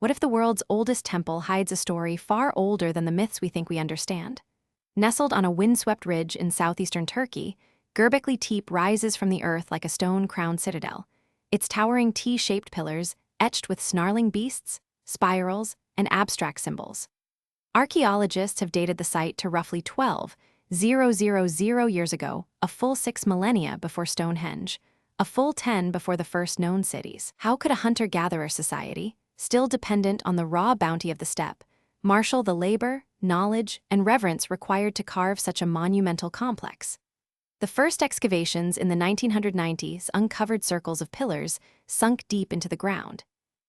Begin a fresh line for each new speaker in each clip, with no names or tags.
What if the world's oldest temple hides a story far older than the myths we think we understand? Nestled on a windswept ridge in southeastern Turkey, Göbekli Tepe rises from the earth like a stone-crowned citadel, its towering T-shaped pillars etched with snarling beasts, spirals, and abstract symbols. Archaeologists have dated the site to roughly 12,000 years ago, a full 6 millennia before Stonehenge, a full 10 before the first known cities. How could a hunter-gatherer society, still dependent on the raw bounty of the steppe, marshal the labor, knowledge, and reverence required to carve such a monumental complex? The first excavations in the 1990s uncovered circles of pillars sunk deep into the ground,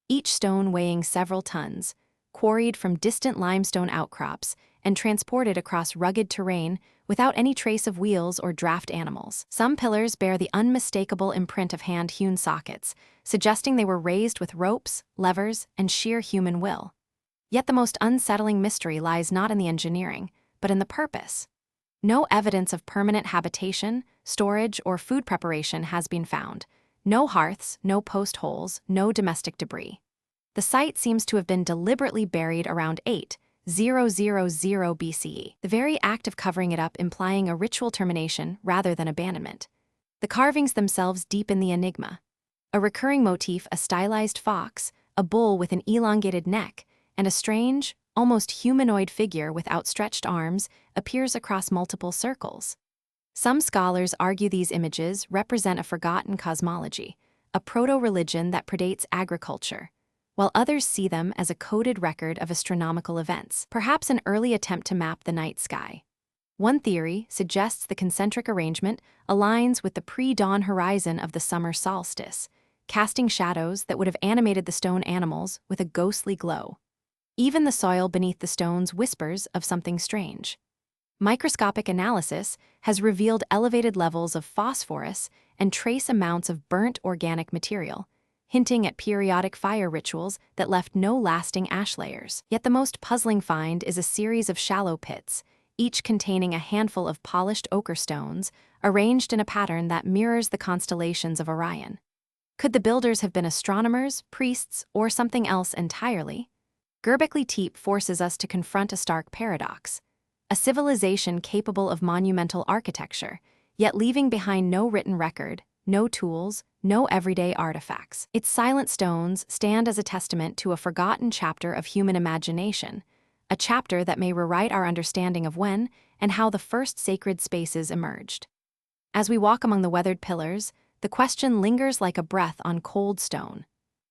each stone weighing several tons, quarried from distant limestone outcrops and transported across rugged terrain without any trace of wheels or draft animals. Some pillars bear the unmistakable imprint of hand-hewn sockets, suggesting they were raised with ropes, levers, and sheer human will. Yet the most unsettling mystery lies not in the engineering, but in the purpose. No evidence of permanent habitation, storage, or food preparation has been found. No hearths, no post holes, no domestic debris. The site seems to have been deliberately buried around 8,000 BCE, the very act of covering it up implying a ritual termination rather than abandonment. The carvings themselves deepen the enigma. A recurring motif, a stylized fox, a bull with an elongated neck, and a strange, almost humanoid figure with outstretched arms appears across multiple circles. Some scholars argue these images represent a forgotten cosmology, a proto-religion that predates agriculture, while others see them as a coded record of astronomical events, perhaps an early attempt to map the night sky. One theory suggests the concentric arrangement aligns with the pre-dawn horizon of the summer solstice, casting shadows that would have animated the stone animals with a ghostly glow. Even the soil beneath the stones whispers of something strange. Microscopic analysis has revealed elevated levels of phosphorus and trace amounts of burnt organic material, hinting at periodic fire rituals that left no lasting ash layers. Yet the most puzzling find is a series of shallow pits, each containing a handful of polished ochre stones, arranged in a pattern that mirrors the constellations of Orion. Could the builders have been astronomers, priests, or something else entirely? Göbekli Tepe forces us to confront a stark paradox. A civilization capable of monumental architecture, yet leaving behind no written record, no tools, no everyday artifacts. Its silent stones stand as a testament to a forgotten chapter of human imagination, a chapter that may rewrite our understanding of when and how the first sacred spaces emerged. As we walk among the weathered pillars, the question lingers like a breath on cold stone.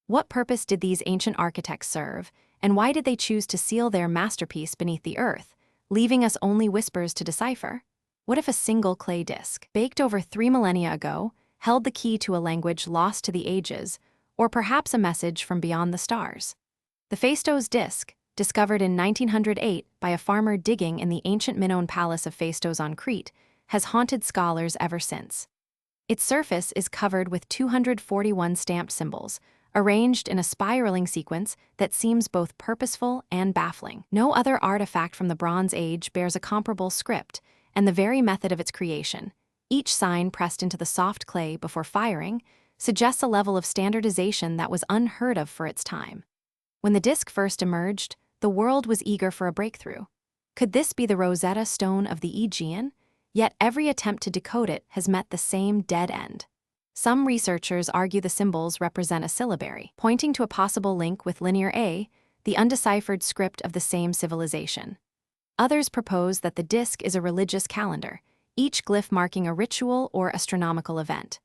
What purpose did these ancient architects serve, and why did they choose to seal their masterpiece beneath the earth, leaving us only whispers to decipher? What if a single clay disk, baked over 3 millennia ago, held the key to a language lost to the ages, or perhaps a message from beyond the stars? The Phaistos disk, discovered in 1908 by a farmer digging in the ancient Minoan palace of Phaistos on Crete, has haunted scholars ever since. Its surface is covered with 241 stamped symbols, arranged in a spiraling sequence that seems both purposeful and baffling. No other artifact from the Bronze Age bears a comparable script, and the very method of its creation, each sign pressed into the soft clay before firing, suggests a level of standardization that was unheard of for its time. When the disk first emerged, the world was eager for a breakthrough. Could this be the Rosetta Stone of the Aegean? Yet every attempt to decode it has met the same dead end. Some researchers argue the symbols represent a syllabary, pointing to a possible link with Linear A, the undeciphered script of the same civilization. Others propose that the disk is a religious calendar, each glyph marking a ritual or astronomical event.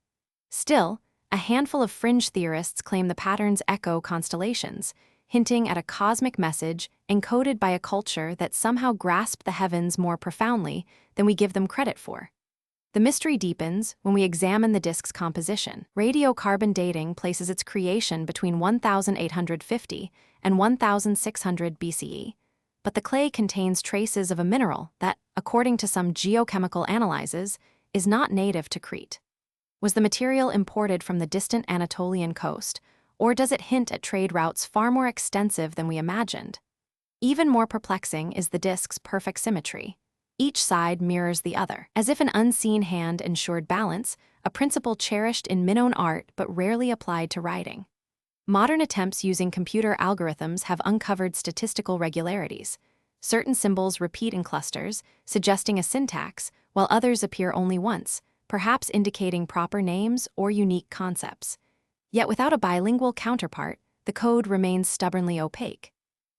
Still, a handful of fringe theorists claim the patterns echo constellations, hinting at a cosmic message encoded by a culture that somehow grasped the heavens more profoundly than we give them credit for. The mystery deepens when we examine the disk's composition. Radiocarbon dating places its creation between 1850 and 1600 BCE, but the clay contains traces of a mineral that, according to some geochemical analyses, is not native to Crete. Was the material imported from the distant Anatolian coast, or does it hint at trade routes far more extensive than we imagined? Even more perplexing is the disk's perfect symmetry. Each side mirrors the other, as if an unseen hand ensured balance, a principle cherished in Minoan art but rarely applied to writing. Modern attempts using computer algorithms have uncovered statistical regularities. Certain symbols repeat in clusters, suggesting a syntax, while others appear only once, perhaps indicating proper names or unique concepts. Yet without a bilingual counterpart, the code remains stubbornly opaque.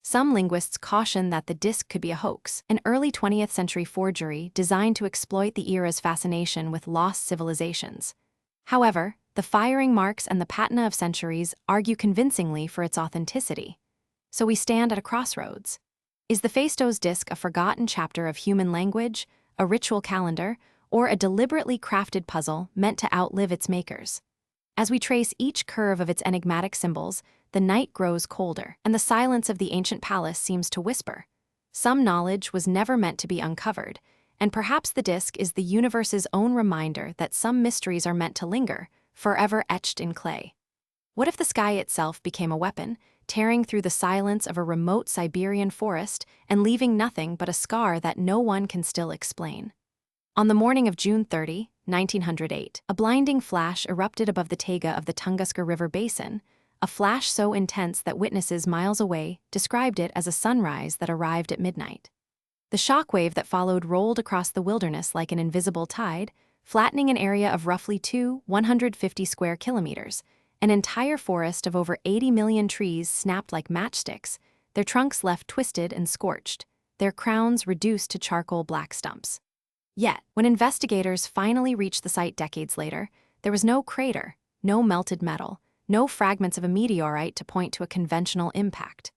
Some linguists caution that the disk could be a hoax, an early 20th century forgery designed to exploit the era's fascination with lost civilizations. However, the firing marks and the patina of centuries argue convincingly for its authenticity. So we stand at a crossroads. Is the Phaistos disk a forgotten chapter of human language, a ritual calendar, or a deliberately crafted puzzle meant to outlive its makers? As we trace each curve of its enigmatic symbols, the night grows colder, and the silence of the ancient palace seems to whisper. Some knowledge was never meant to be uncovered, and perhaps the disk is the universe's own reminder that some mysteries are meant to linger, forever etched in clay. What if the sky itself became a weapon, tearing through the silence of a remote Siberian forest and leaving nothing but a scar that no one can still explain? On the morning of June 30, 1908, a blinding flash erupted above the taiga of the Tunguska River basin, a flash so intense that witnesses miles away described it as a sunrise that arrived at midnight. The shockwave that followed rolled across the wilderness like an invisible tide, flattening an area of roughly 150 square kilometers. An entire forest of over 80 million trees snapped like matchsticks, their trunks left twisted and scorched, their crowns reduced to charcoal black stumps. Yet, when investigators finally reached the site decades later, there was no crater, no melted metal, no fragments of a meteorite to point to a conventional impact.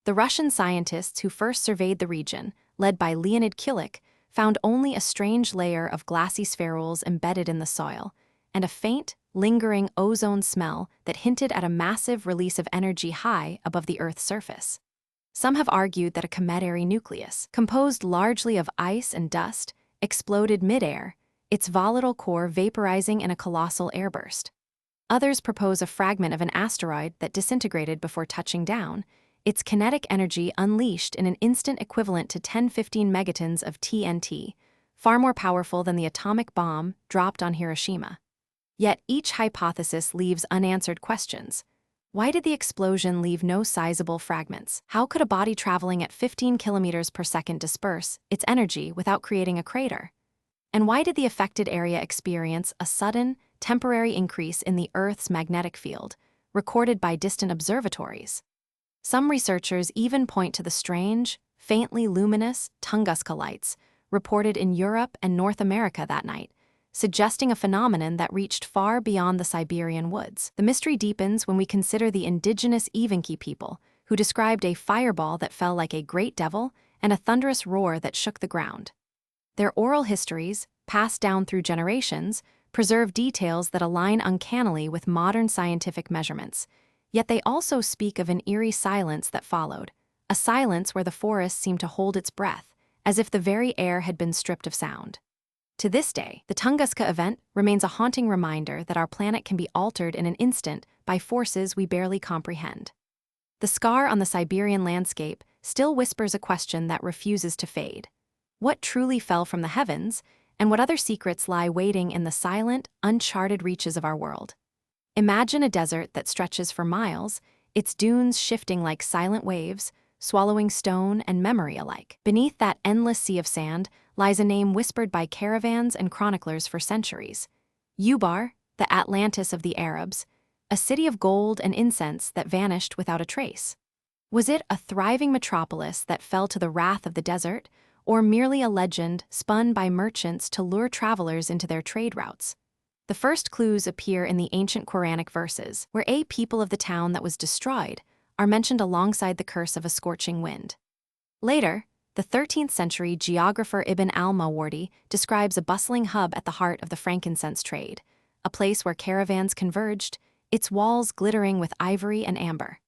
The Russian scientists who first surveyed the region, led by Leonid Kulik, found only a strange layer of glassy spherules embedded in the soil, and a faint, lingering ozone smell that hinted at a massive release of energy high above the Earth's surface. Some have argued that a cometary nucleus, composed largely of ice and dust, exploded mid-air, its volatile core vaporizing in a colossal airburst. Others propose a fragment of an asteroid that disintegrated before touching down, its kinetic energy unleashed in an instant equivalent to 10-15 megatons of TNT, far more powerful than the atomic bomb dropped on Hiroshima. Yet each hypothesis leaves unanswered questions. Why did the explosion leave no sizable fragments? How could a body traveling at 15 kilometers per second disperse its energy without creating a crater? And why did the affected area experience a sudden, temporary increase in the Earth's magnetic field, recorded by distant observatories? Some researchers even point to the strange, faintly luminous Tunguska lights reported in Europe and North America that night, suggesting a phenomenon that reached far beyond the Siberian woods. The mystery deepens when we consider the indigenous Evenki people, who described a fireball that fell like a great devil and a thunderous roar that shook the ground. Their oral histories, passed down through generations, preserve details that align uncannily with modern scientific measurements. Yet they also speak of an eerie silence that followed, a silence where the forest seemed to hold its breath, as if the very air had been stripped of sound. To this day, the Tunguska event remains a haunting reminder that our planet can be altered in an instant by forces we barely comprehend. The scar on the Siberian landscape still whispers a question that refuses to fade. What truly fell from the heavens, and what other secrets lie waiting in the silent, uncharted reaches of our world? Imagine a desert that stretches for miles, its dunes shifting like silent waves, swallowing stone and memory alike. Beneath that endless sea of sand lies a name whispered by caravans and chroniclers for centuries. Ubar, the Atlantis of the Arabs, a city of gold and incense that vanished without a trace. Was it a thriving metropolis that fell to the wrath of the desert, or merely a legend spun by merchants to lure travelers into their trade routes? The first clues appear in the ancient Quranic verses, where a people of the town that was destroyed are mentioned alongside the curse of a scorching wind. Later, the 13th century geographer Ibn al-Mawardi describes a bustling hub at the heart of the frankincense trade, a place where caravans converged, its walls glittering with ivory and amber.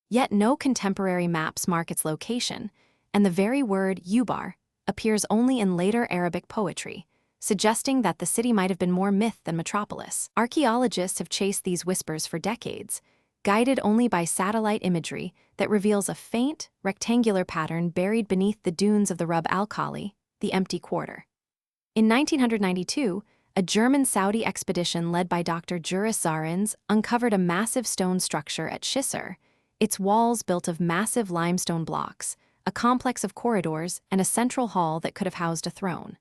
Yet no contemporary maps mark its location, and the very word Ubar appears only in later Arabic poetry, suggesting that the city might have been more myth than metropolis. Archaeologists have chased these whispers for decades, guided only by satellite imagery that reveals a faint, rectangular pattern buried beneath the dunes of the Rub al-Khali, the empty quarter. In 1992, a German-Saudi expedition led by Dr. Juris Zarins uncovered a massive stone structure at Shisar, its walls built of massive limestone blocks, a complex of corridors, and a central hall that could have housed a throne.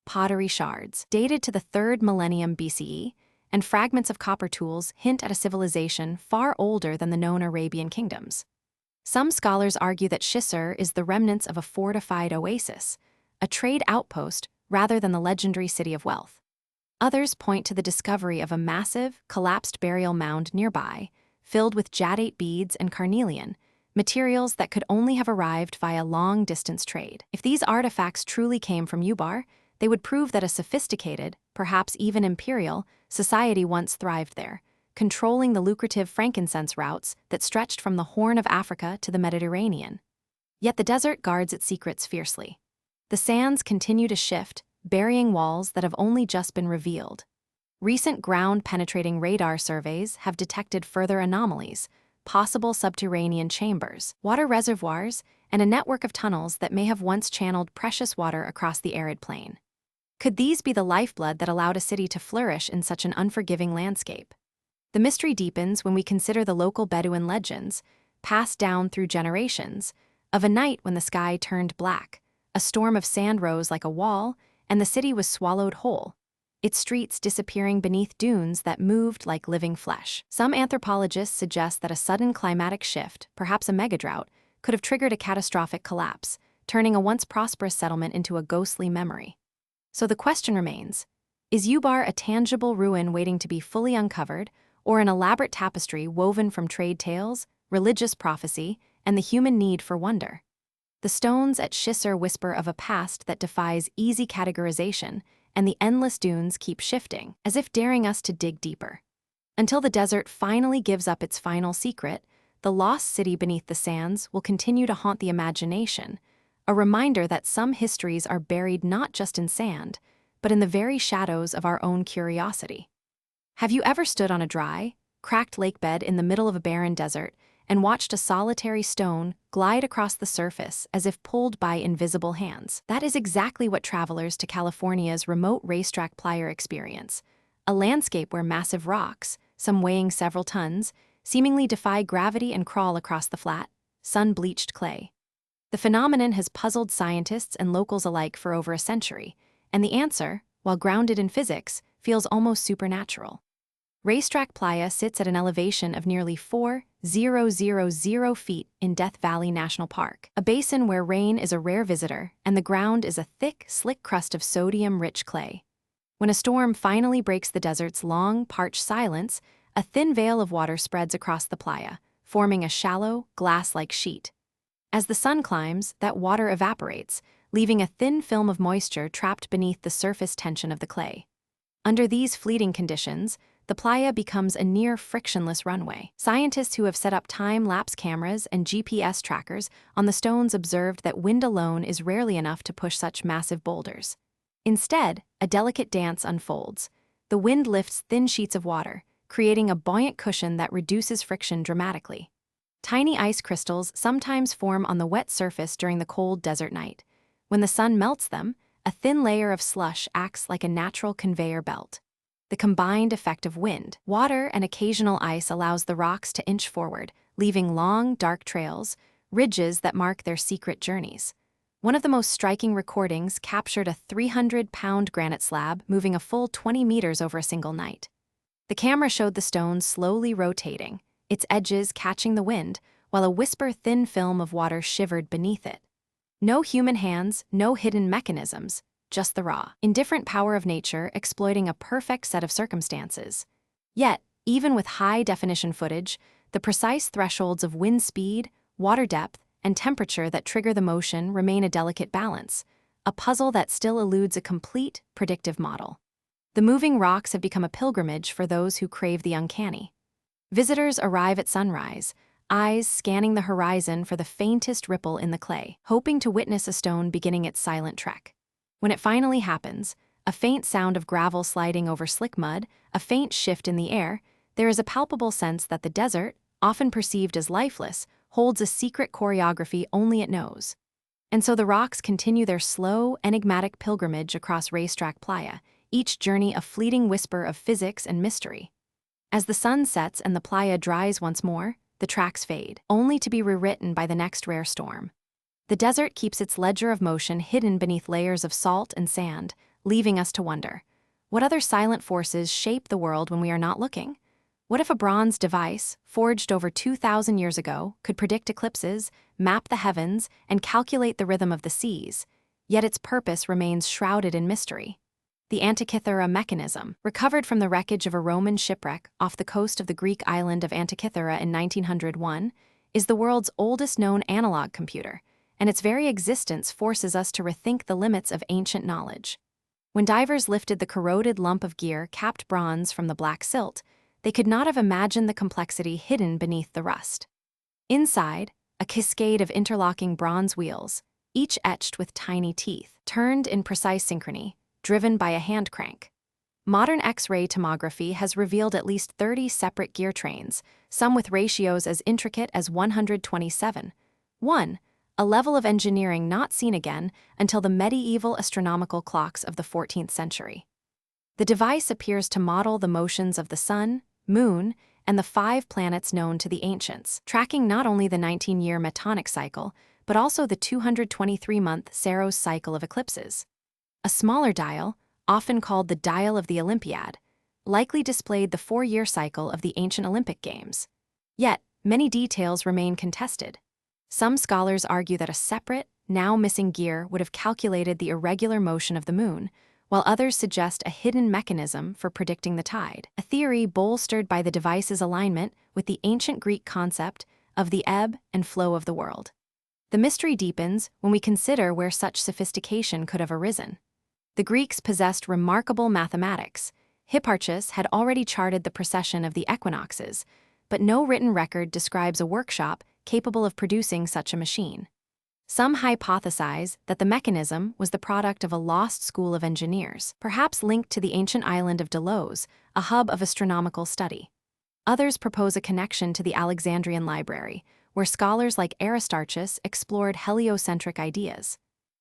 Pottery shards, dated to the 3rd millennium BCE, and fragments of copper tools hint at a civilization far older than the known Arabian kingdoms. Some scholars argue that Shisar is the remnants of a fortified oasis, a trade outpost rather than the legendary city of wealth. Others point to the discovery of a massive, collapsed burial mound nearby, filled with jadate beads and carnelian, materials that could only have arrived via long-distance trade. If these artifacts truly came from Ubar, they would prove that a sophisticated, perhaps even imperial, society once thrived there, controlling the lucrative frankincense routes that stretched from the Horn of Africa to the Mediterranean. Yet the desert guards its secrets fiercely. The sands continue to shift, burying walls that have only just been revealed. Recent ground-penetrating radar surveys have detected further anomalies, possible subterranean chambers, water reservoirs, and a network of tunnels that may have once channeled precious water across the arid plain. Could these be the lifeblood that allowed a city to flourish in such an unforgiving landscape? The mystery deepens when we consider the local Bedouin legends, passed down through generations, of a night when the sky turned black, a storm of sand rose like a wall, and the city was swallowed whole, its streets disappearing beneath dunes that moved like living flesh. Some anthropologists suggest that a sudden climatic shift, perhaps a megadrought, could have triggered a catastrophic collapse, turning a once prosperous settlement into a ghostly memory. So the question remains, is Ubar a tangible ruin waiting to be fully uncovered, or an elaborate tapestry woven from trade tales, religious prophecy, and the human need for wonder? The stones at Shisar whisper of a past that defies easy categorization, and the endless dunes keep shifting, as if daring us to dig deeper. Until the desert finally gives up its final secret, the lost city beneath the sands will continue to haunt the imagination, a reminder that some histories are buried not just in sand, but in the very shadows of our own curiosity. Have you ever stood on a dry, cracked lake bed in the middle of a barren desert and watched a solitary stone glide across the surface as if pulled by invisible hands? That is exactly what travelers to California's remote Racetrack Playa experience, a landscape where massive rocks, some weighing several tons, seemingly defy gravity and crawl across the flat, sun-bleached clay. The phenomenon has puzzled scientists and locals alike for over a century, and the answer, while grounded in physics, feels almost supernatural. Racetrack Playa sits at an elevation of nearly 4,000 feet in Death Valley National Park, a basin where rain is a rare visitor and the ground is a thick, slick crust of sodium-rich clay. When a storm finally breaks the desert's long, parched silence, a thin veil of water spreads across the playa, forming a shallow, glass-like sheet. As the sun climbs, that water evaporates, leaving a thin film of moisture trapped beneath the surface tension of the clay. Under these fleeting conditions, the playa becomes a near-frictionless runway. Scientists who have set up time-lapse cameras and GPS trackers on the stones observed that wind alone is rarely enough to push such massive boulders. Instead, a delicate dance unfolds. The wind lifts thin sheets of water, creating a buoyant cushion that reduces friction dramatically. Tiny ice crystals sometimes form on the wet surface during the cold desert night. When the sun melts them, a thin layer of slush acts like a natural conveyor belt. The combined effect of wind, water, and occasional ice allows the rocks to inch forward, leaving long, dark trails, ridges that mark their secret journeys. One of the most striking recordings captured a 300-pound granite slab moving a full 20 meters over a single night. The camera showed the stone slowly rotating, its edges catching the wind, while a whisper-thin film of water shivered beneath it. No human hands, no hidden mechanisms, just the raw, indifferent power of nature exploiting a perfect set of circumstances. Yet, even with high-definition footage, the precise thresholds of wind speed, water depth, and temperature that trigger the motion remain a delicate balance, a puzzle that still eludes a complete, predictive model. The moving rocks have become a pilgrimage for those who crave the uncanny. Visitors arrive at sunrise, eyes scanning the horizon for the faintest ripple in the clay, hoping to witness a stone beginning its silent trek. When it finally happens, a faint sound of gravel sliding over slick mud, a faint shift in the air, there is a palpable sense that the desert, often perceived as lifeless, holds a secret choreography only it knows. And so the rocks continue their slow, enigmatic pilgrimage across Racetrack Playa, each journey a fleeting whisper of physics and mystery. As the sun sets and the playa dries once more, the tracks fade, only to be rewritten by the next rare storm. The desert keeps its ledger of motion hidden beneath layers of salt and sand, leaving us to wonder, what other silent forces shape the world when we are not looking? What if a bronze device, forged over 2,000 years ago, could predict eclipses, map the heavens, and calculate the rhythm of the seas, yet its purpose remains shrouded in mystery? The Antikythera mechanism, recovered from the wreckage of a Roman shipwreck off the coast of the Greek island of Antikythera in 1901, is the world's oldest known analog computer, and its very existence forces us to rethink the limits of ancient knowledge. When divers lifted the corroded lump of gear capped bronze from the black silt, they could not have imagined the complexity hidden beneath the rust. Inside, a cascade of interlocking bronze wheels, each etched with tiny teeth, turned in precise synchrony, driven by a hand crank. Modern X-ray tomography has revealed at least 30 separate gear trains, some with ratios as intricate as 127:1, a level of engineering not seen again until the medieval astronomical clocks of the 14th century. The device appears to model the motions of the sun, moon, and the 5 planets known to the ancients, tracking not only the 19-year Metonic cycle, but also the 223-month Saros cycle of eclipses. A smaller dial, often called the Dial of the Olympiad, likely displayed the 4-year cycle of the ancient Olympic Games. Yet, many details remain contested. Some scholars argue that a separate, now missing gear would have calculated the irregular motion of the moon, while others suggest a hidden mechanism for predicting the tide, a theory bolstered by the device's alignment with the ancient Greek concept of the ebb and flow of the world. The mystery deepens when we consider where such sophistication could have arisen. The Greeks possessed remarkable mathematics. Hipparchus had already charted the precession of the equinoxes, but no written record describes a workshop capable of producing such a machine. Some hypothesize that the mechanism was the product of a lost school of engineers, perhaps linked to the ancient island of Delos, a hub of astronomical study. Others propose a connection to the Alexandrian library, where scholars like Aristarchus explored heliocentric ideas.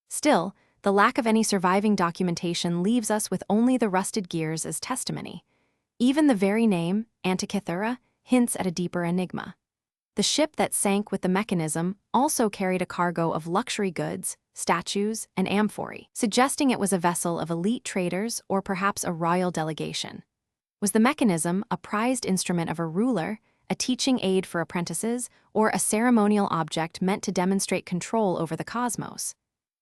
Still, the lack of any surviving documentation leaves us with only the rusted gears as testimony. Even the very name, Antikythera, hints at a deeper enigma. The ship that sank with the mechanism also carried a cargo of luxury goods, statues, and amphorae, suggesting it was a vessel of elite traders or perhaps a royal delegation. Was the mechanism a prized instrument of a ruler, a teaching aid for apprentices, or a ceremonial object meant to demonstrate control over the cosmos?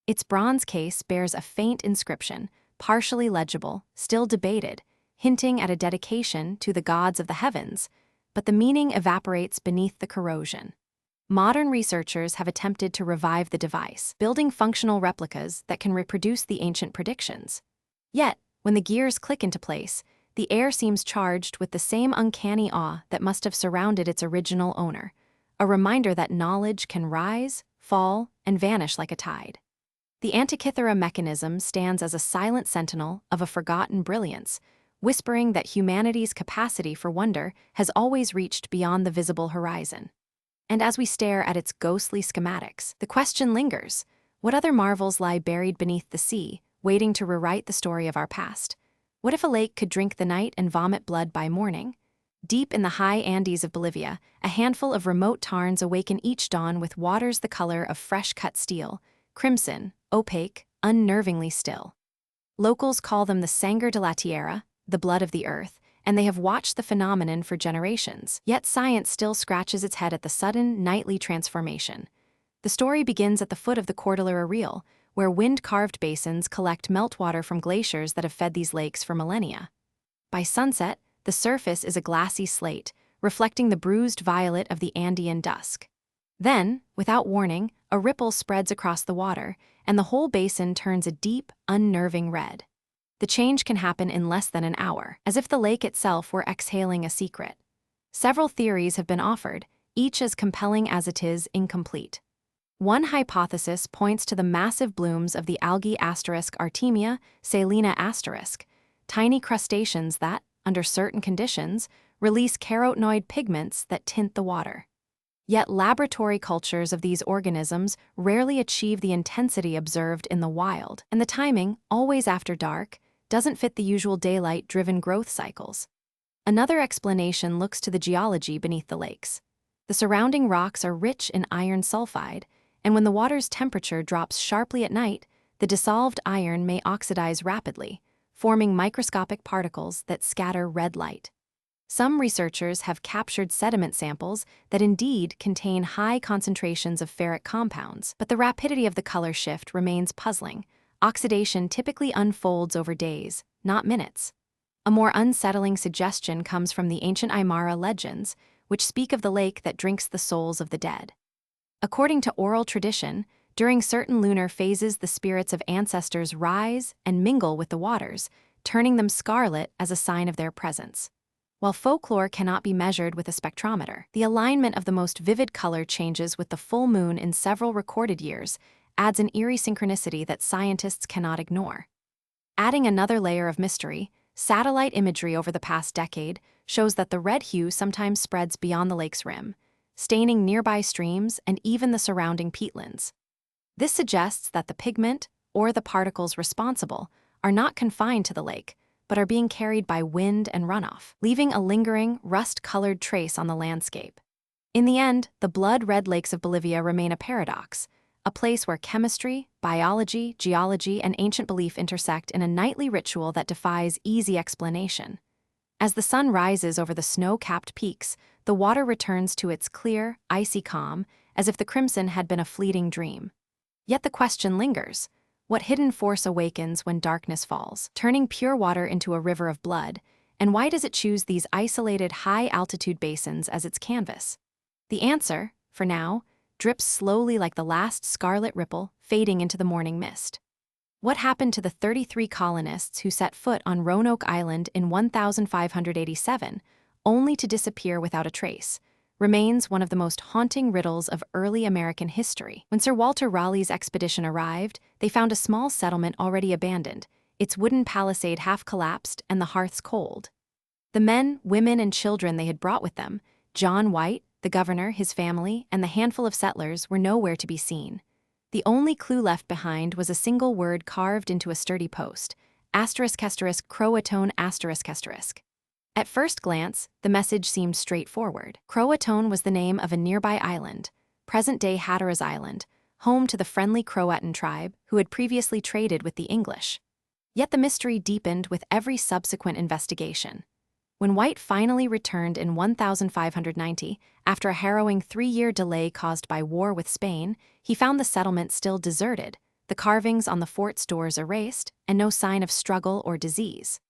Its bronze case bears a faint inscription, partially legible, still debated, hinting at a dedication to the gods of the heavens, but the meaning evaporates beneath the corrosion. Modern researchers have attempted to revive the device, building functional replicas that can reproduce the ancient predictions. Yet, when the gears click into place, the air seems charged with the same uncanny awe that must have surrounded its original owner, a reminder that knowledge can rise, fall, and vanish like a tide. The Antikythera mechanism stands as a silent sentinel of a forgotten brilliance, whispering that humanity's capacity for wonder has always reached beyond the visible horizon. And as we stare at its ghostly schematics, the question lingers: what other marvels lie buried beneath the sea, waiting to rewrite the story of our past? What if a lake could drink the night and vomit blood by morning? Deep in the high Andes of Bolivia, a handful of remote tarns awaken each dawn with waters the color of fresh-cut steel, crimson, opaque, unnervingly still. Locals call them the Sangre de la Tierra, the blood of the earth, and they have watched the phenomenon for generations. Yet science still scratches its head at the sudden, nightly transformation. The story begins at the foot of the Cordillera Real, where wind-carved basins collect meltwater from glaciers that have fed these lakes for millennia. By sunset, the surface is a glassy slate, reflecting the bruised violet of the Andean dusk. Then, without warning, a ripple spreads across the water, and the whole basin turns a deep, unnerving red. The change can happen in less than an hour, as if the lake itself were exhaling a secret. Several theories have been offered, each as compelling as it is incomplete. One hypothesis points to the massive blooms of the algae Artemia salina asterisk, tiny crustaceans that, under certain conditions, release carotenoid pigments that tint the water. Yet laboratory cultures of these organisms rarely achieve the intensity observed in the wild, and the timing, always after dark, doesn't fit the usual daylight-driven growth cycles. Another explanation looks to the geology beneath the lakes. The surrounding rocks are rich in iron sulfide, and when the water's temperature drops sharply at night, the dissolved iron may oxidize rapidly, forming microscopic particles that scatter red light. Some researchers have captured sediment samples that indeed contain high concentrations of ferric compounds, but the rapidity of the color shift remains puzzling. Oxidation typically unfolds over days, not minutes. A more unsettling suggestion comes from the ancient Aymara legends, which speak of the lake that drinks the souls of the dead. According to oral tradition, during certain lunar phases, the spirits of ancestors rise and mingle with the waters, turning them scarlet as a sign of their presence. While folklore cannot be measured with a spectrometer, the alignment of the most vivid color changes with the full moon in several recorded years adds an eerie synchronicity that scientists cannot ignore. Adding another layer of mystery, satellite imagery over the past decade shows that the red hue sometimes spreads beyond the lake's rim, staining nearby streams and even the surrounding peatlands. This suggests that the pigment, or the particles responsible, are not confined to the lake, but are being carried by wind and runoff, leaving a lingering, rust-colored trace on the landscape. In the end, the blood-red lakes of Bolivia remain a paradox, a place where chemistry, biology, geology, and ancient belief intersect in a nightly ritual that defies easy explanation. As the sun rises over the snow-capped peaks, the water returns to its clear, icy calm, as if the crimson had been a fleeting dream. Yet the question lingers: what hidden force awakens when darkness falls, turning pure water into a river of blood, and why does it choose these isolated high-altitude basins as its canvas? The answer, for now, drips slowly like the last scarlet ripple fading into the morning mist. What happened to the 33 colonists who set foot on Roanoke Island in 1587, only to disappear without a trace, remains one of the most haunting riddles of early American history. When Sir Walter Raleigh's expedition arrived, they found a small settlement already abandoned, its wooden palisade half collapsed and the hearths cold. The men, women, and children they had brought with them, John White, the governor, his family, and the handful of settlers, were nowhere to be seen. The only clue left behind was a single word carved into a sturdy post: **Croatoan**. At first glance, the message seemed straightforward. Croatoan was the name of a nearby island, present-day Hatteras Island, home to the friendly Croatan tribe who had previously traded with the English. Yet the mystery deepened with every subsequent investigation. When White finally returned in 1590, after a harrowing 3-year delay caused by war with Spain, he found the settlement still deserted, the carvings on the fort's doors erased, and no sign of struggle or disease.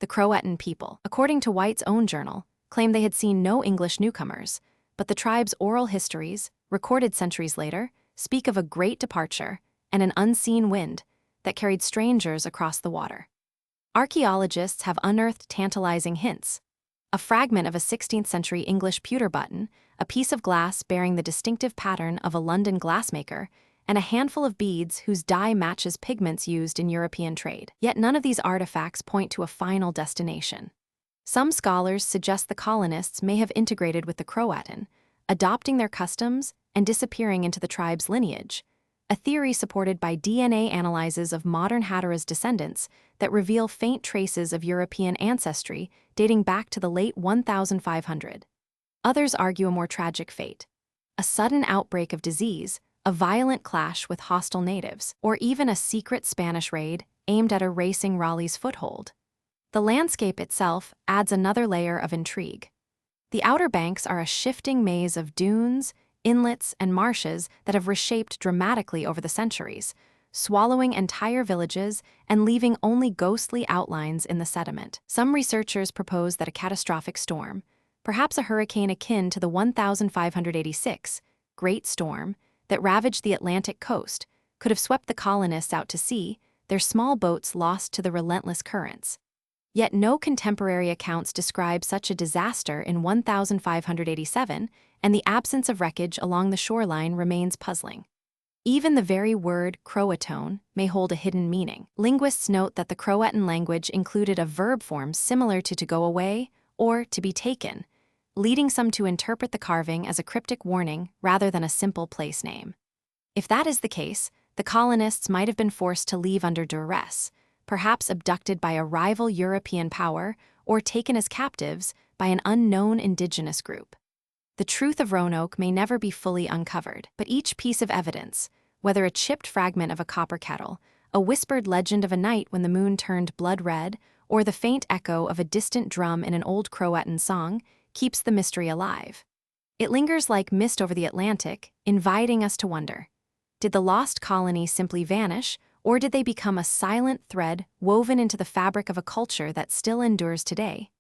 The Croatan people, according to White's own journal, claimed they had seen no English newcomers, but the tribe's oral histories, recorded centuries later, speak of a great departure and an unseen wind that carried strangers across the water. Archaeologists have unearthed tantalizing hints. A fragment of a 16th-century English pewter button, a piece of glass bearing the distinctive pattern of a London glassmaker, and a handful of beads whose dye matches pigments used in European trade. Yet none of these artifacts point to a final destination. Some scholars suggest the colonists may have integrated with the Croatan, adopting their customs and disappearing into the tribe's lineage, a theory supported by DNA analyses of modern Hatteras descendants that reveal faint traces of European ancestry dating back to the late 1500. Others argue a more tragic fate: a sudden outbreak of disease, a violent clash with hostile natives, or even a secret Spanish raid aimed at erasing Raleigh's foothold. The landscape itself adds another layer of intrigue. The Outer Banks are a shifting maze of dunes, inlets, and marshes that have reshaped dramatically over the centuries, swallowing entire villages and leaving only ghostly outlines in the sediment. Some researchers propose that a catastrophic storm, perhaps a hurricane akin to the 1586 Great Storm, that ravaged the Atlantic coast, could have swept the colonists out to sea, their small boats lost to the relentless currents. Yet no contemporary accounts describe such a disaster in 1587, and the absence of wreckage along the shoreline remains puzzling. Even the very word Croatoan may hold a hidden meaning. Linguists note that the Croatan language included a verb form similar to go away or to be taken, leading some to interpret the carving as a cryptic warning rather than a simple place name. If that is the case, the colonists might have been forced to leave under duress, perhaps abducted by a rival European power or taken as captives by an unknown indigenous group. The truth of Roanoke may never be fully uncovered, but each piece of evidence, whether a chipped fragment of a copper kettle, a whispered legend of a night when the moon turned blood red, or the faint echo of a distant drum in an old Croatan song, keeps the mystery alive. It lingers like mist over the Atlantic, inviting us to wonder. Did the lost colony simply vanish, or did they become a silent thread woven into the fabric of a culture that still endures today?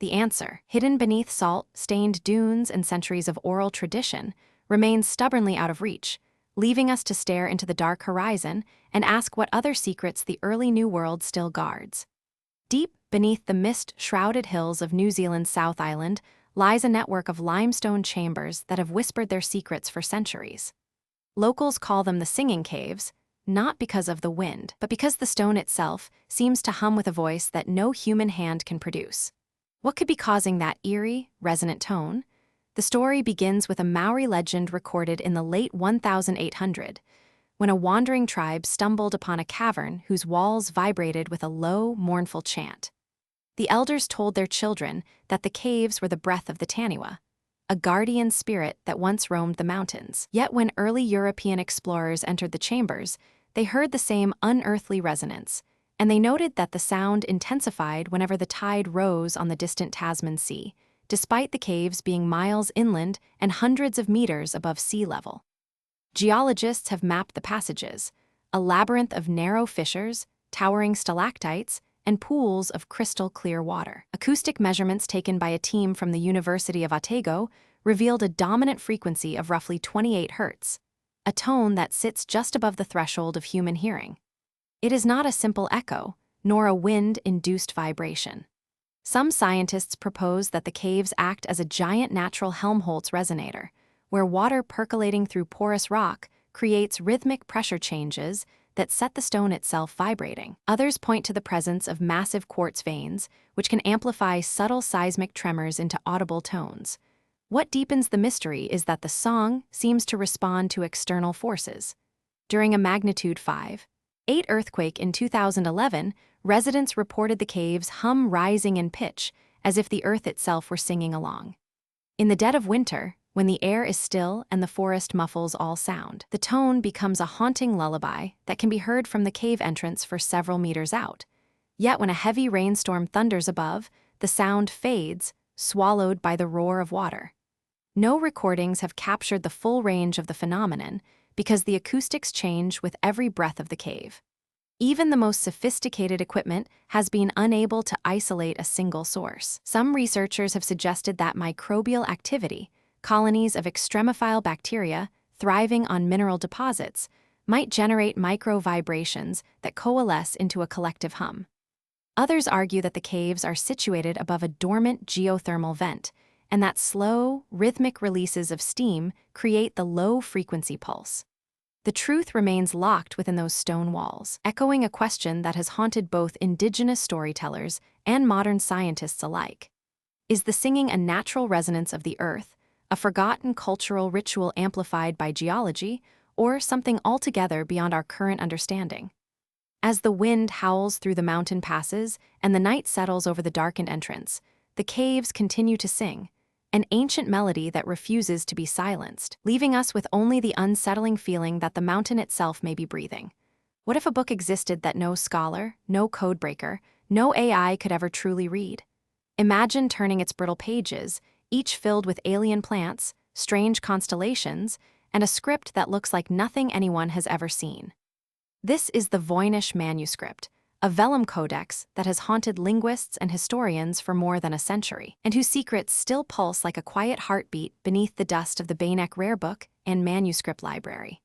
The answer, hidden beneath salt-stained dunes and centuries of oral tradition, remains stubbornly out of reach, leaving us to stare into the dark horizon and ask what other secrets the early New World still guards. Deep beneath the mist-shrouded hills of New Zealand's South Island lies a network of limestone chambers that have whispered their secrets for centuries. Locals call them the Singing Caves, not because of the wind, but because the stone itself seems to hum with a voice that no human hand can produce. What could be causing that eerie, resonant tone? The story begins with a Maori legend recorded in the late 1800, when a wandering tribe stumbled upon a cavern whose walls vibrated with a low, mournful chant. The elders told their children that the caves were the breath of the Taniwha, a guardian spirit that once roamed the mountains. Yet when early European explorers entered the chambers, they heard the same unearthly resonance, and they noted that the sound intensified whenever the tide rose on the distant Tasman Sea, despite the caves being miles inland and hundreds of meters above sea level. Geologists have mapped the passages, a labyrinth of narrow fissures, towering stalactites, and pools of crystal-clear water. Acoustic measurements taken by a team from the University of Otago revealed a dominant frequency of roughly 28 Hz, a tone that sits just above the threshold of human hearing. It is not a simple echo, nor a wind-induced vibration. Some scientists propose that the caves act as a giant natural Helmholtz resonator, where water percolating through porous rock creates rhythmic pressure changes that set the stone itself vibrating. Others point to the presence of massive quartz veins, which can amplify subtle seismic tremors into audible tones. What deepens the mystery is that the song seems to respond to external forces. During a magnitude 5.8 earthquake in 2011, residents reported the cave's hum rising in pitch, as if the earth itself were singing along. In the dead of winter, when the air is still and the forest muffles all sound, the tone becomes a haunting lullaby that can be heard from the cave entrance for several meters out. Yet when a heavy rainstorm thunders above, the sound fades, swallowed by the roar of water. No recordings have captured the full range of the phenomenon because the acoustics change with every breath of the cave. Even the most sophisticated equipment has been unable to isolate a single source. Some researchers have suggested that microbial activity, colonies of extremophile bacteria thriving on mineral deposits, might generate micro-vibrations that coalesce into a collective hum. Others argue that the caves are situated above a dormant geothermal vent, and that slow, rhythmic releases of steam create the low-frequency pulse. The truth remains locked within those stone walls, echoing a question that has haunted both indigenous storytellers and modern scientists alike. Is the singing a natural resonance of the earth, a forgotten cultural ritual amplified by geology, or something altogether beyond our current understanding? As the wind howls through the mountain passes and the night settles over the darkened entrance, the caves continue to sing, an ancient melody that refuses to be silenced, leaving us with only the unsettling feeling that the mountain itself may be breathing. What if a book existed that no scholar, no codebreaker, no AI could ever truly read? Imagine turning its brittle pages, each filled with alien plants, strange constellations, and a script that looks like nothing anyone has ever seen. This is the Voynich manuscript, a vellum codex that has haunted linguists and historians for more than a century, and whose secrets still pulse like a quiet heartbeat beneath the dust of the Beinecke Rare Book and Manuscript Library.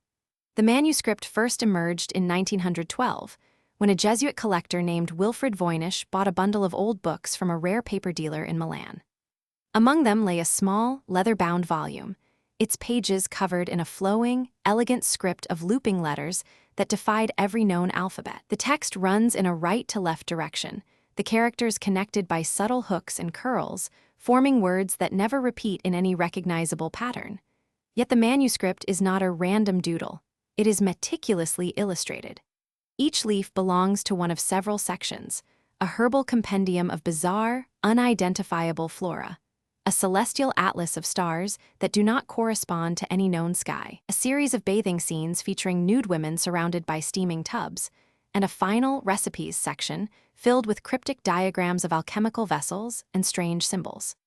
The manuscript first emerged in 1912, when a Jesuit collector named Wilfrid Voynich bought a bundle of old books from a rare paper dealer in Milan. Among them lay a small, leather-bound volume, its pages covered in a flowing, elegant script of looping letters that defied every known alphabet. The text runs in a right-to-left direction, the characters connected by subtle hooks and curls, forming words that never repeat in any recognizable pattern. Yet the manuscript is not a random doodle. It is meticulously illustrated. Each leaf belongs to one of several sections, a herbal compendium of bizarre, unidentifiable flora, a celestial atlas of stars that do not correspond to any known sky, a series of bathing scenes featuring nude women surrounded by steaming tubs, and a final recipes section filled with cryptic diagrams of alchemical vessels and strange symbols.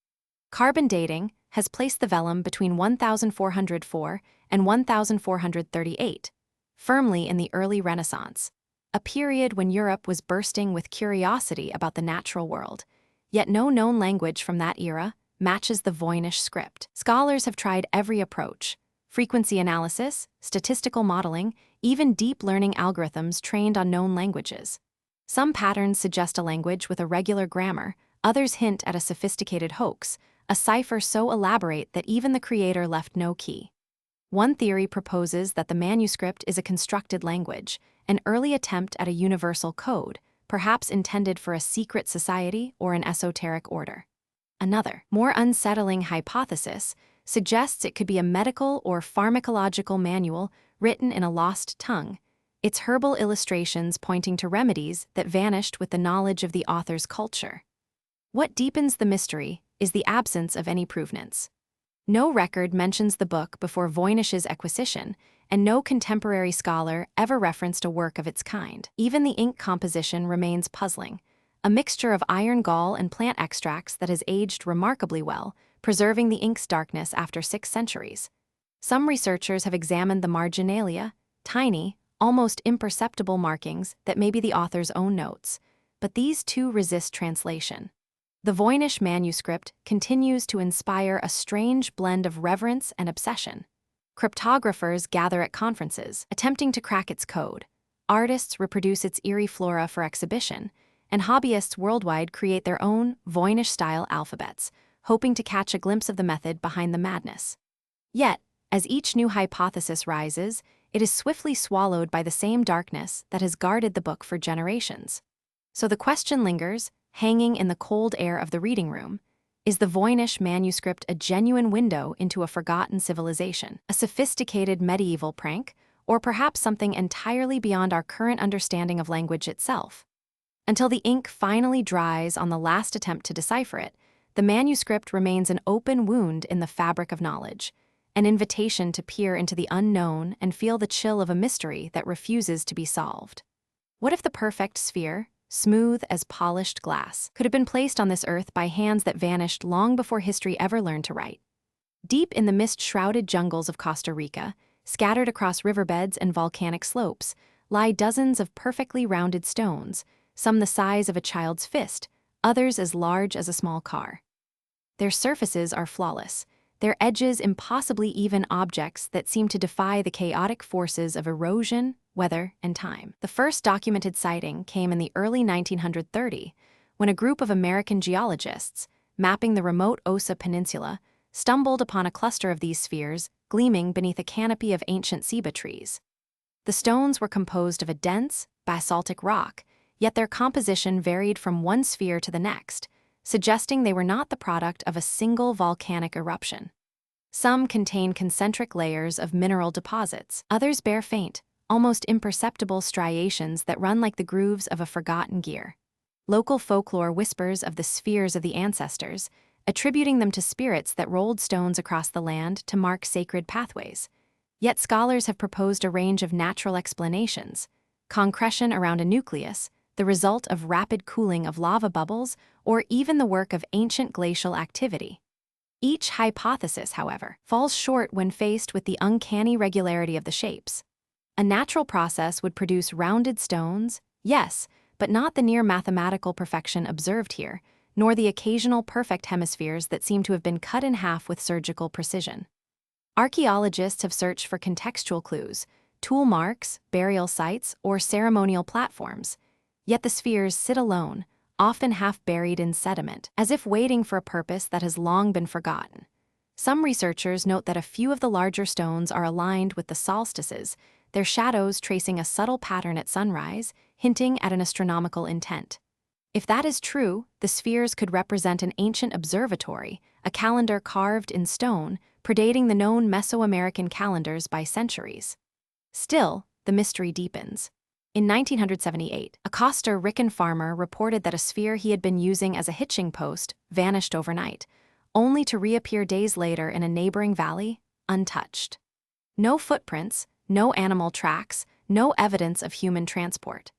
Carbon dating has placed the vellum between 1404 and 1438, firmly in the early Renaissance, a period when Europe was bursting with curiosity about the natural world, yet no known language from that era matches the Voynich script. Scholars have tried every approach: frequency analysis, statistical modeling, even deep learning algorithms trained on known languages. Some patterns suggest a language with a regular grammar, others hint at a sophisticated hoax, a cipher so elaborate that even the creator left no key. One theory proposes that the manuscript is a constructed language, an early attempt at a universal code, perhaps intended for a secret society or an esoteric order. Another, more unsettling hypothesis suggests it could be a medical or pharmacological manual written in a lost tongue, its herbal illustrations pointing to remedies that vanished with the knowledge of the author's culture. What deepens the mystery is the absence of any provenance. No record mentions the book before Voynich's acquisition, and no contemporary scholar ever referenced a work of its kind. Even the ink composition remains puzzling, a mixture of iron gall and plant extracts that has aged remarkably well, preserving the ink's darkness after 6 centuries. Some researchers have examined the marginalia, tiny, almost imperceptible markings that may be the author's own notes, but these too resist translation. The Voynich manuscript continues to inspire a strange blend of reverence and obsession. Cryptographers gather at conferences, attempting to crack its code. Artists reproduce its eerie flora for exhibition, and hobbyists worldwide create their own Voynich-style alphabets, hoping to catch a glimpse of the method behind the madness. Yet, as each new hypothesis rises, it is swiftly swallowed by the same darkness that has guarded the book for generations. So the question lingers, hanging in the cold air of the reading room: is the Voynich manuscript a genuine window into a forgotten civilization, a sophisticated medieval prank, or perhaps something entirely beyond our current understanding of language itself? Until the ink finally dries on the last attempt to decipher it, the manuscript remains an open wound in the fabric of knowledge, an invitation to peer into the unknown and feel the chill of a mystery that refuses to be solved. What if the perfect sphere, smooth as polished glass, could have been placed on this earth by hands that vanished long before history ever learned to write? Deep in the mist-shrouded jungles of Costa Rica, scattered across riverbeds and volcanic slopes, lie dozens of perfectly rounded stones, some the size of a child's fist, others as large as a small car. Their surfaces are flawless, their edges impossibly even objects that seem to defy the chaotic forces of erosion, weather, and time. The first documented sighting came in the early 1930s, when a group of American geologists, mapping the remote Osa Peninsula, stumbled upon a cluster of these spheres gleaming beneath a canopy of ancient ceiba trees. The stones were composed of a dense, basaltic rock, yet their composition varied from one sphere to the next, suggesting they were not the product of a single volcanic eruption. Some contain concentric layers of mineral deposits, others bear faint, almost imperceptible striations that run like the grooves of a forgotten gear. Local folklore whispers of the spheres of the ancestors, attributing them to spirits that rolled stones across the land to mark sacred pathways. Yet scholars have proposed a range of natural explanations: concretion around a nucleus, the result of rapid cooling of lava bubbles, or even the work of ancient glacial activity. Each hypothesis, however, falls short when faced with the uncanny regularity of the shapes. A natural process would produce rounded stones, yes, but not the near mathematical perfection observed here, nor the occasional perfect hemispheres that seem to have been cut in half with surgical precision. Archaeologists have searched for contextual clues, tool marks, burial sites, or ceremonial platforms, yet the spheres sit alone, often half buried in sediment, as if waiting for a purpose that has long been forgotten. Some researchers note that a few of the larger stones are aligned with the solstices, their shadows tracing a subtle pattern at sunrise, hinting at an astronomical intent. If that is true, the spheres could represent an ancient observatory, a calendar carved in stone, predating the known Mesoamerican calendars by centuries. Still, the mystery deepens. In 1978, a Costa Rican farmer reported that a sphere he had been using as a hitching post vanished overnight, only to reappear days later in a neighboring valley, untouched. No footprints, no animal tracks, no evidence of human transport.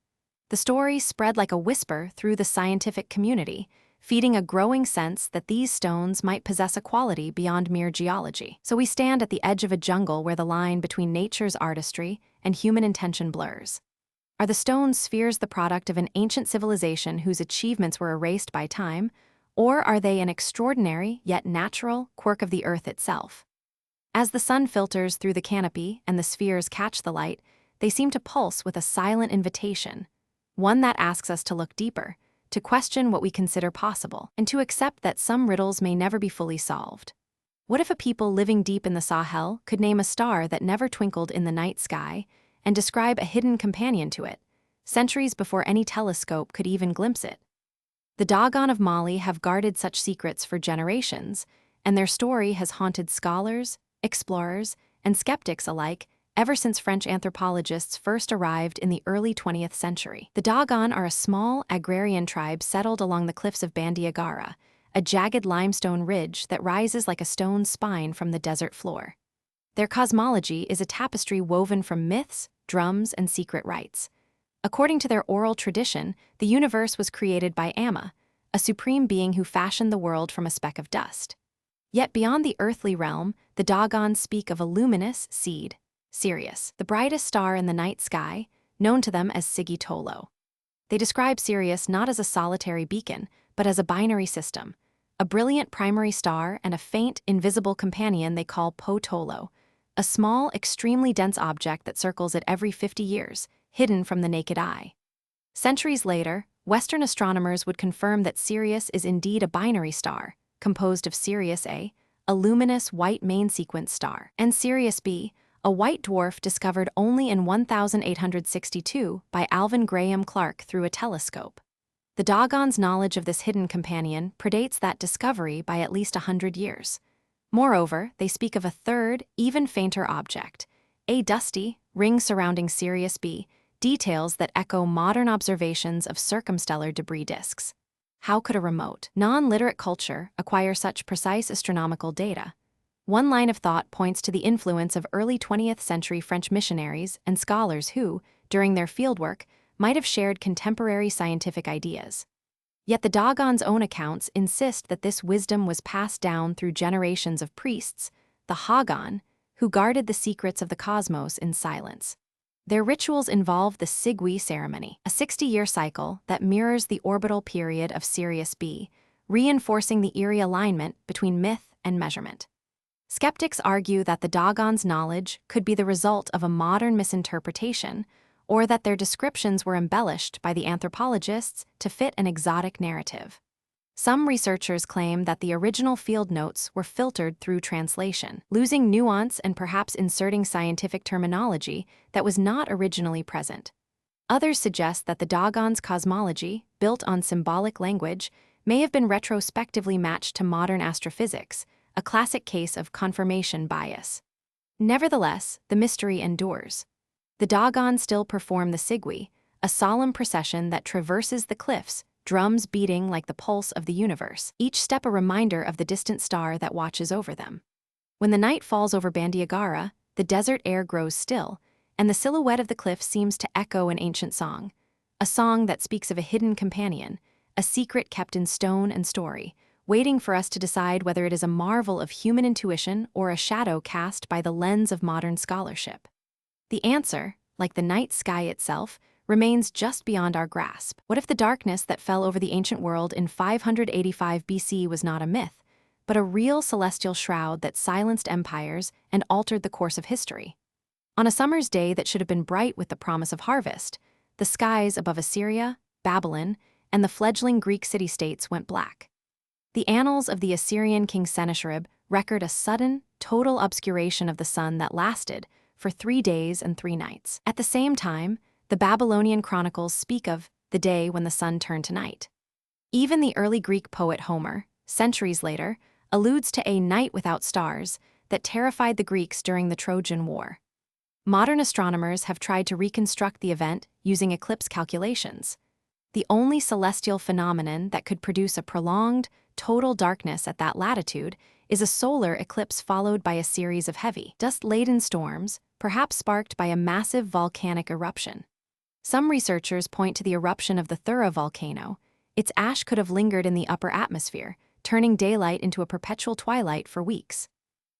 The story spread like a whisper through the scientific community, feeding a growing sense that these stones might possess a quality beyond mere geology. So we stand at the edge of a jungle where the line between nature's artistry and human intention blurs. Are the stone spheres the product of an ancient civilization whose achievements were erased by time, or are they an extraordinary yet natural quirk of the earth itself? As the sun filters through the canopy and the spheres catch the light, they seem to pulse with a silent invitation, one that asks us to look deeper, to question what we consider possible, and to accept that some riddles may never be fully solved. What if a people living deep in the Sahel could name a star that never twinkled in the night sky and describe a hidden companion to it, centuries before any telescope could even glimpse it? The Dogon of Mali have guarded such secrets for generations, and their story has haunted scholars, explorers, and skeptics alike ever since French anthropologists first arrived in the early 20th century. The Dogon are a small, agrarian tribe settled along the cliffs of Bandiagara, a jagged limestone ridge that rises like a stone spine from the desert floor. Their cosmology is a tapestry woven from myths, drums, and secret rites. According to their oral tradition, the universe was created by Amma, a supreme being who fashioned the world from a speck of dust. Yet beyond the earthly realm, the Dogons speak of a luminous seed, Sirius, the brightest star in the night sky, known to them as Sigitolo. They describe Sirius not as a solitary beacon, but as a binary system, a brilliant primary star and a faint, invisible companion they call Potolo, a small, extremely dense object that circles it every 50 years, hidden from the naked eye. Centuries later, Western astronomers would confirm that Sirius is indeed a binary star, composed of Sirius A, a luminous white main sequence star, and Sirius B, a white dwarf discovered only in 1862 by Alvin Graham Clark through a telescope. The Dogon's knowledge of this hidden companion predates that discovery by at least 100 years. Moreover, they speak of a third, even fainter object, a dusty, ring surrounding Sirius B, details that echo modern observations of circumstellar debris disks. How could a remote, non-literate culture acquire such precise astronomical data? One line of thought points to the influence of early 20th century French missionaries and scholars who, during their fieldwork, might have shared contemporary scientific ideas. Yet the Dogon's own accounts insist that this wisdom was passed down through generations of priests, the Hagan, who guarded the secrets of the cosmos in silence. Their rituals involve the Sigwi ceremony, a 60-year cycle that mirrors the orbital period of Sirius B, reinforcing the eerie alignment between myth and measurement. Skeptics argue that the Dogon's knowledge could be the result of a modern misinterpretation, or that their descriptions were embellished by the anthropologists to fit an exotic narrative. Some researchers claim that the original field notes were filtered through translation, losing nuance and perhaps inserting scientific terminology that was not originally present. Others suggest that the Dogon's cosmology, built on symbolic language, may have been retrospectively matched to modern astrophysics, a classic case of confirmation bias. Nevertheless, the mystery endures. The Dogon still perform the Sigwi, a solemn procession that traverses the cliffs, drums beating like the pulse of the universe, each step a reminder of the distant star that watches over them. When the night falls over Bandiagara, the desert air grows still, and the silhouette of the cliff seems to echo an ancient song, a song that speaks of a hidden companion, a secret kept in stone and story, waiting for us to decide whether it is a marvel of human intuition or a shadow cast by the lens of modern scholarship. The answer, like the night sky itself, remains just beyond our grasp. What if the darkness that fell over the ancient world in 585 BC was not a myth, but a real celestial shroud that silenced empires and altered the course of history? On a summer's day that should have been bright with the promise of harvest, the skies above Assyria, Babylon, and the fledgling Greek city-states went black. The annals of the Assyrian king Sennacherib record a sudden, total obscuration of the sun that lasted for 3 days and 3 nights. At the same time, the Babylonian chronicles speak of the day when the sun turned to night. Even the early Greek poet Homer, centuries later, alludes to a night without stars that terrified the Greeks during the Trojan War. Modern astronomers have tried to reconstruct the event using eclipse calculations. The only celestial phenomenon that could produce a prolonged, total darkness at that latitude is a solar eclipse followed by a series of heavy, dust-laden storms, perhaps sparked by a massive volcanic eruption. Some researchers point to the eruption of the Thura volcano. Its ash could have lingered in the upper atmosphere, turning daylight into a perpetual twilight for weeks.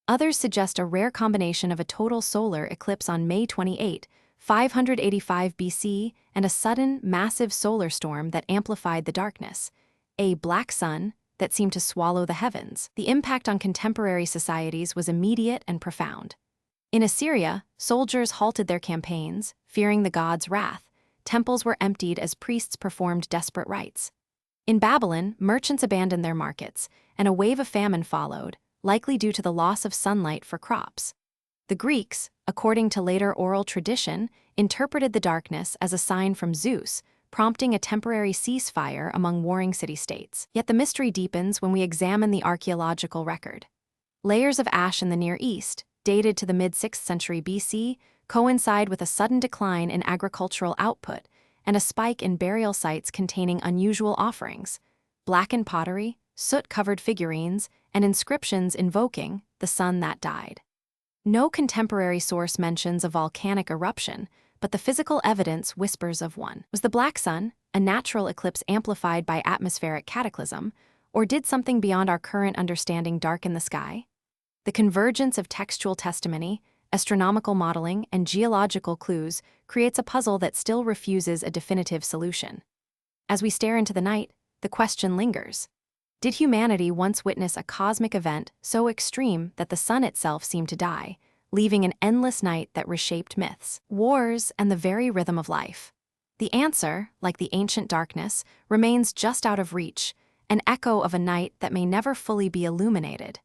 Others suggest a rare combination of a total solar eclipse on May 28, 585 BC, and a sudden, massive solar storm that amplified the darkness, a black sun that seemed to swallow the heavens. The impact on contemporary societies was immediate and profound. In Assyria, soldiers halted their campaigns, fearing the gods' wrath. Temples were emptied as priests performed desperate rites. In Babylon, merchants abandoned their markets, and a wave of famine followed, likely due to the loss of sunlight for crops. The Greeks, according to later oral tradition, interpreted the darkness as a sign from Zeus, prompting a temporary ceasefire among warring city-states. Yet the mystery deepens when we examine the archaeological record. Layers of ash in the Near East, dated to the mid-6th century BC, coincide with a sudden decline in agricultural output and a spike in burial sites containing unusual offerings, blackened pottery, soot-covered figurines, and inscriptions invoking the sun that died. No contemporary source mentions a volcanic eruption, but the physical evidence whispers of one. Was the black sun a natural eclipse amplified by atmospheric cataclysm, or did something beyond our current understanding darken the sky? The convergence of textual testimony, astronomical modeling, and geological clues creates a puzzle that still refuses a definitive solution. As we stare into the night, the question lingers. Did humanity once witness a cosmic event so extreme that the sun itself seemed to die, leaving an endless night that reshaped myths, wars, and the very rhythm of life? The answer, like the ancient darkness, remains just out of reach, an echo of a night that may never fully be illuminated.